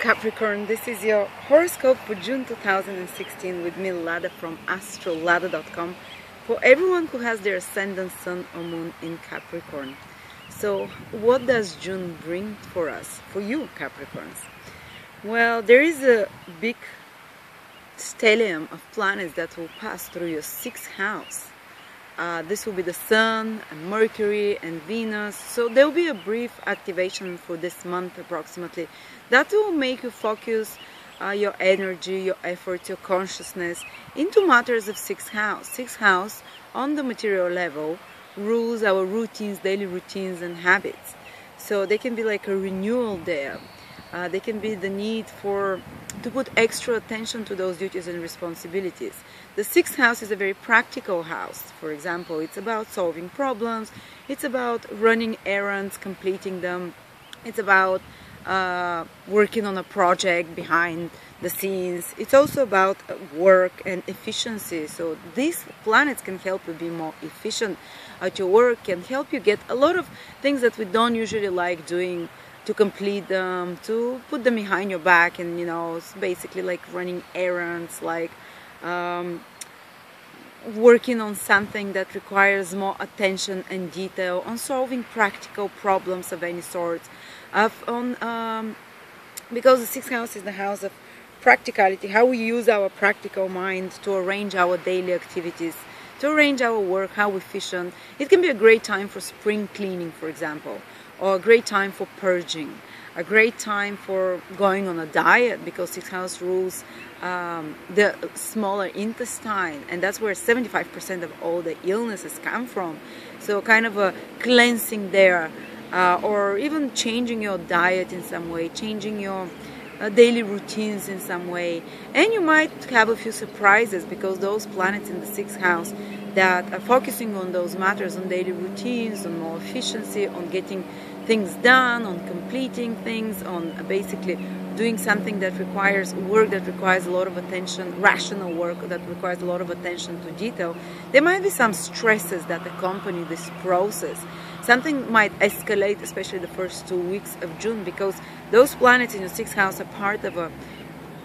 Capricorn, this is your horoscope for June 2016 with me, Lada, from Astrolada.com, for everyone who has their ascendant, sun or moon in Capricorn. So what does June bring for us, for you Capricorns? Well, there is a big stellium of planets that will pass through your 6th house. This will be the Sun, and Mercury and Venus. So there will be a brief activation for this month approximately. That will make you focus your energy, your effort, your consciousness into matters of 6th house. 6th house on the material level rules our routines, daily routines and habits. So they can be like a renewal there. They can be the need to put extra attention to those duties and responsibilities. The 6th house is a very practical house. For example, it's about solving problems, it's about running errands, completing them, it's about working on a project behind the scenes. It's also about work and efficiency. So these planets can help you be more efficient at your work, can help you get a lot of things that we don't usually like doing, to complete them, to put them behind your back, and it's basically like running errands, like working on something that requires more attention and detail, on solving practical problems of any sort, because the 6th house is the house of practicality, how we use our practical mind to arrange our daily activities, to arrange our work, how efficient. It can be a great time for spring cleaning, for example, or a great time for purging, a great time for going on a diet, because 6th house rules the smaller intestine, and that's where 75% of all the illnesses come from. So kind of a cleansing there, or even changing your diet in some way, changing your daily routines in some way. And you might have a few surprises, because those planets in the 6th house that are focusing on those matters, on daily routines, on more efficiency, on getting things done, on completing things, on basically doing something that requires work, that requires a lot of attention, rational work that requires a lot of attention to detail. There might be some stresses that accompany this process. Something might escalate, especially the first 2 weeks of June, because those planets in your 6th house are part of a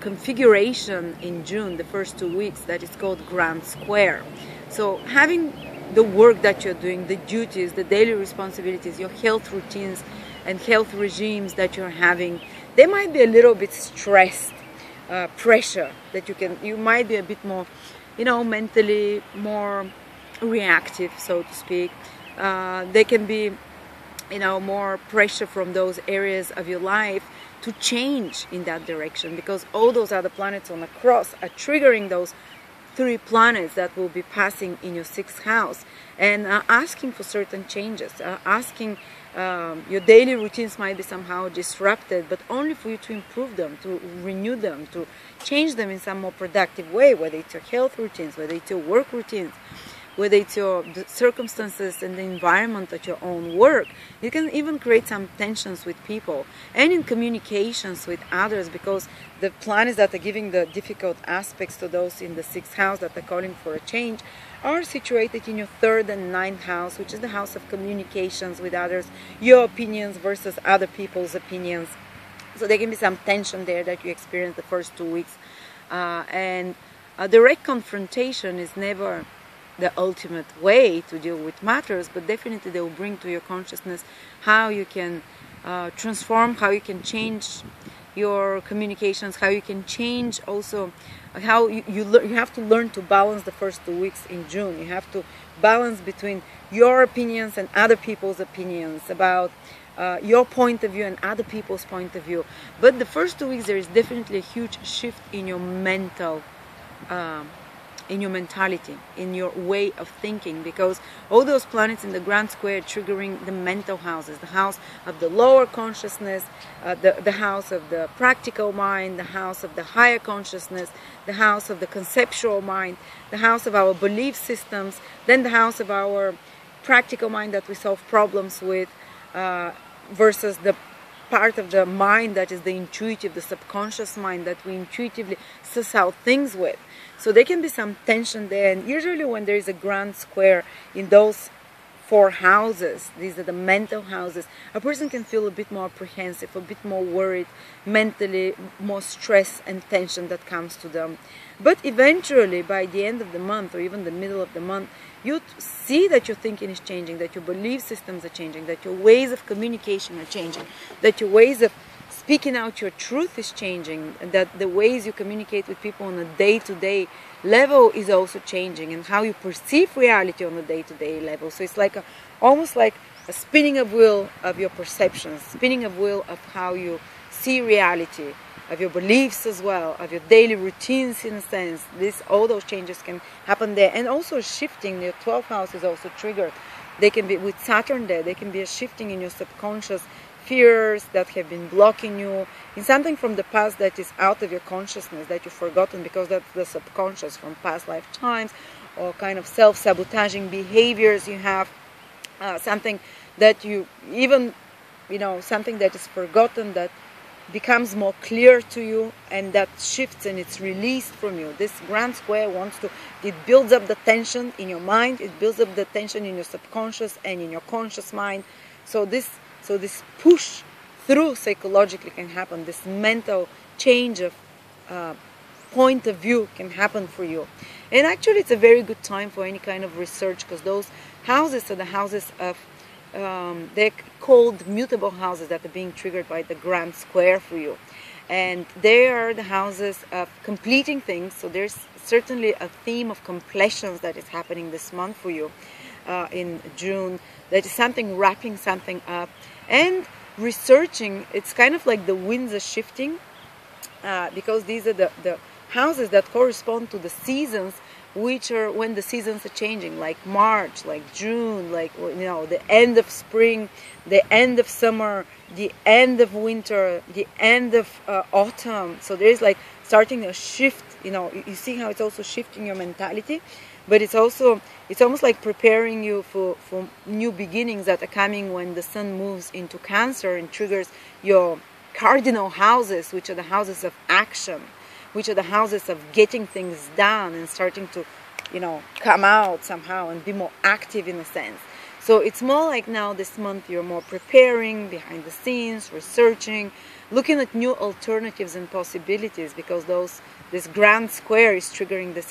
configuration in June, the first 2 weeks, that is called Grand Square. So having the work that you're doing, the duties, the daily responsibilities, your health routines and health regimes that you're having, they might be a little bit stressed, pressure that you might be a bit more, mentally more reactive, so to speak. There can be, more pressure from those areas of your life to change in that direction, because all those other planets on the cross are triggering those 3 planets that will be passing in your 6th house and asking for certain changes, asking your daily routines might be somehow disrupted, but only for you to improve them, to renew them, to change them in some more productive way, whether it's your health routines, whether it's your work routines, whether it's the circumstances and the environment at your own work. You can even create some tensions with people and in communications with others, because the planets that are giving the difficult aspects to those in the 6th house that are calling for a change are situated in your 3rd and 9th house, which is the house of communications with others, your opinions versus other people's opinions. So there can be some tension there that you experience the first 2 weeks. And a direct confrontation is never the ultimate way to deal with matters, but definitely they will bring to your consciousness how you can transform, how you can change your communications, how you can change also how you have to learn to balance the first 2 weeks in June. You have to balance between your opinions and other people's opinions about your point of view and other people's point of view. But the first 2 weeks there is definitely a huge shift in your mental in your mentality, in your way of thinking, because all those planets in the Grand Square triggering the mental houses, the house of the lower consciousness, the house of the practical mind, the house of the higher consciousness, the house of the conceptual mind, the house of our belief systems, then the house of our practical mind that we solve problems with, versus the part of the mind that is the intuitive, the subconscious mind that we intuitively suss out things with. So there can be some tension there, and usually when there is a Grand Square in those 4 houses. These are the mental houses. A person can feel a bit more apprehensive, a bit more worried, mentally, more stress and tension that comes to them. But eventually, by the end of the month or even the middle of the month, you see that your thinking is changing, that your belief systems are changing, that your ways of communication are changing, that your ways of speaking out your truth is changing, and that the ways you communicate with people on a day-to-day level is also changing, and how you perceive reality on a day-to-day level. So it's like almost like a spinning of wheel of your perceptions, spinning of wheel of how you see reality, of your beliefs as well, of your daily routines in a sense. All those changes can happen there. And also shifting, your 12th house is also triggered. They can be, with Saturn there, they can be a shifting in your subconscious fears that have been blocking you, in something from the past that is out of your consciousness, that you've forgotten, because that's the subconscious from past lifetimes, or kind of self-sabotaging behaviors you have, something that you even, something that is forgotten that becomes more clear to you, and that shifts and it's released from you. This grand square it builds up the tension in your mind, it builds up the tension in your subconscious and in your conscious mind. So this push through psychologically can happen. This mental change of point of view can happen for you. And actually it's a very good time for any kind of research, because those houses are the houses of they're called mutable houses that are being triggered by the grand square for you. And they are the houses of completing things. So there's certainly a theme of completions that is happening this month for you in June. That is something, wrapping something up and researching. It's kind of like the winds are shifting because these are the houses that correspond to the seasons, which are when the seasons are changing, like March, like June, like the end of spring, the end of summer, the end of winter, the end of autumn. So there's like starting a shift. You see how it's also shifting your mentality, but it's almost like preparing you for new beginnings that are coming when the sun moves into Cancer and triggers your cardinal houses, which are the houses of action, which are the houses of getting things done and starting to, come out somehow and be more active in a sense. So it's more like now this month you're more preparing behind the scenes, researching, looking at new alternatives and possibilities, because this grand square is triggering these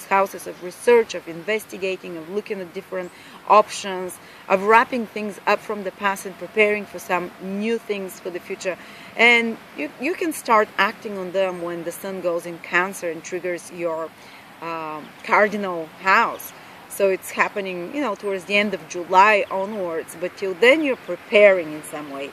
houses of research, of investigating, of looking at different options, of wrapping things up from the past and preparing for some new things for the future. And you can start acting on them when the sun goes in Cancer and triggers your cardinal house. So it's happening, towards the end of July onwards, but till then you're preparing in some way.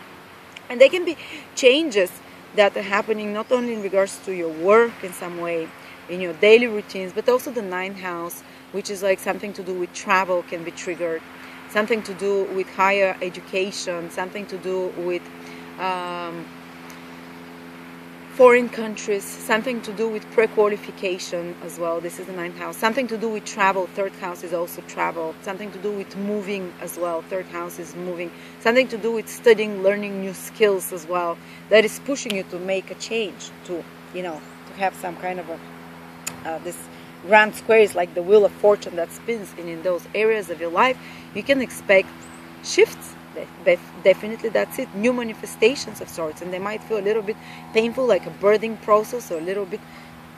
And there can be changes that are happening not only in regards to your work in some way, in your daily routines, but also the 9th house, which is like something to do with travel can be triggered, something to do with higher education, something to do with foreign countries, something to do with pre-qualification as well. This is the 9th house. Something to do with travel. 3rd house is also travel. Something to do with moving as well. 3rd house is moving. Something to do with studying, learning new skills as well. That is pushing you to make a change, to have some kind of this grand square is like the wheel of fortune that spins, and in those areas of your life you can expect shifts. Definitely, that's it. New manifestations of sorts, and they might feel a little bit painful, like a birthing process, or a little bit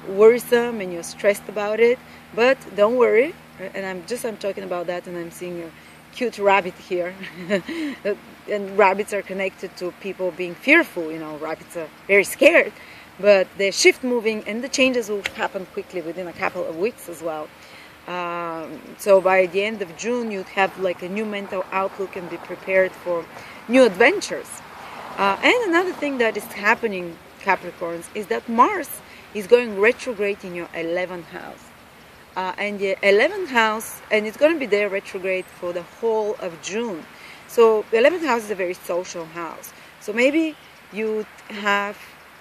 worrisome, and you're stressed about it. But don't worry. And I'm talking about that, and I'm seeing a cute rabbit here. And rabbits are connected to people being fearful. Rabbits are very scared, but the shift moving, and the changes will happen quickly within a couple of weeks as well. So by the end of June, you'd have like a new mental outlook and be prepared for new adventures. And another thing that is happening, Capricorns, is that Mars is going retrograde in your 11th house. And the 11th house, and it's going to be there retrograde for the whole of June. So the 11th house is a very social house. So maybe you have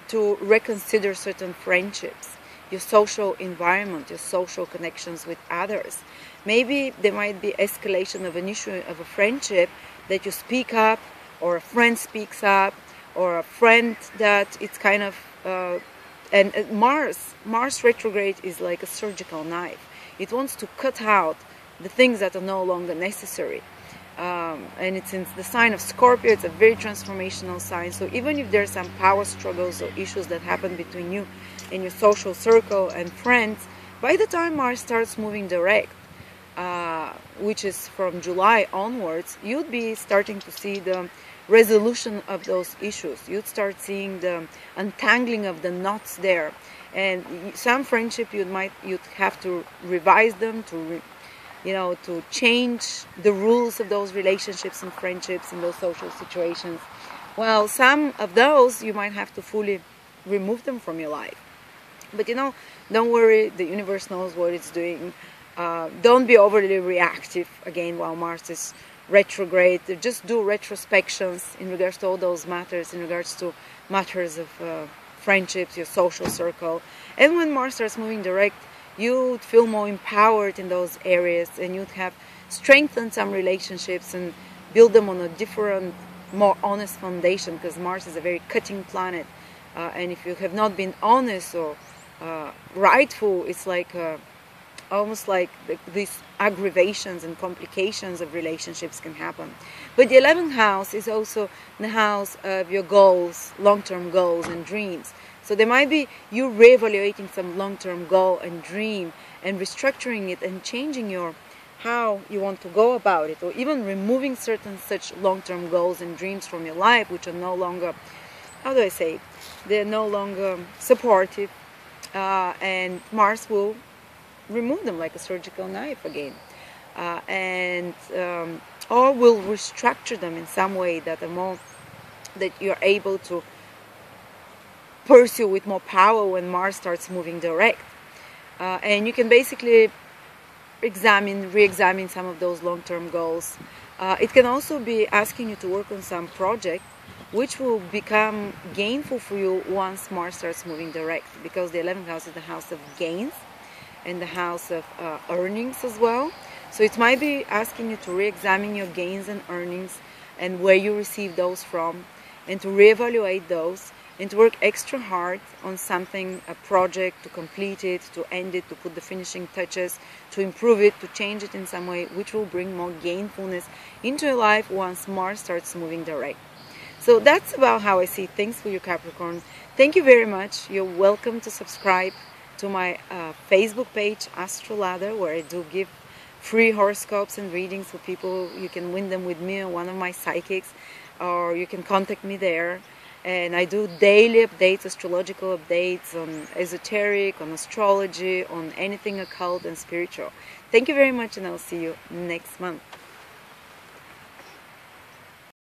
to reconsider certain friendships, your social environment, your social connections with others. Maybe there might be escalation of an issue of a friendship that you speak up, or a friend speaks up, or a friend that it's kind of... and Mars retrograde is like a surgical knife. It wants to cut out the things that are no longer necessary. And it's in the sign of Scorpio. It's a very transformational sign. So even if there's some power struggles or issues that happen between you and your social circle and friends, by the time Mars starts moving direct, which is from July onwards, you'd be starting to see the resolution of those issues. You'd start seeing the untangling of the knots there. And some friendship you'd have to revise them, to change the rules of those relationships and friendships and those social situations. Well, some of those you might have to fully remove them from your life. But don't worry, the universe knows what it's doing. Don't be overly reactive again while Mars is retrograde. Just do retrospections in regards to all those matters, in regards to matters of friendships, your social circle. And when Mars starts moving direct, you'd feel more empowered in those areas, and you'd have strengthened some relationships and build them on a different, more honest foundation, because Mars is a very cutting planet. And if you have not been honest or rightful, it's like almost like these aggravations and complications of relationships can happen. But the 11th house is also the house of your goals, long-term goals and dreams. So there might be you reevaluating some long-term goal and dream and restructuring it and changing how you want to go about it, or even removing certain such long-term goals and dreams from your life, which are no longer, how do I say, they're no longer supportive, and Mars will remove them like a surgical knife again, or will restructure them in some way that you're able to pursue with more power when Mars starts moving direct. And you can basically re-examine some of those long-term goals. It can also be asking you to work on some project which will become gainful for you once Mars starts moving direct, because the 11th house is the house of gains and the house of earnings as well. So it might be asking you to re-examine your gains and earnings and where you receive those from, and to reevaluate those, and to work extra hard on something, a project, to complete it, to end it, to put the finishing touches, to improve it, to change it in some way, which will bring more gainfulness into your life once Mars starts moving direct. So that's about how I see things for you, Capricorn. Thank you very much. You're welcome to subscribe to my Facebook page, Astrolada, where I do give free horoscopes and readings for people. You can win them with me or one of my psychics, or you can contact me there. And I do daily updates, astrological updates on esoteric, on astrology, on anything occult and spiritual. Thank you very much, and I'll see you next month.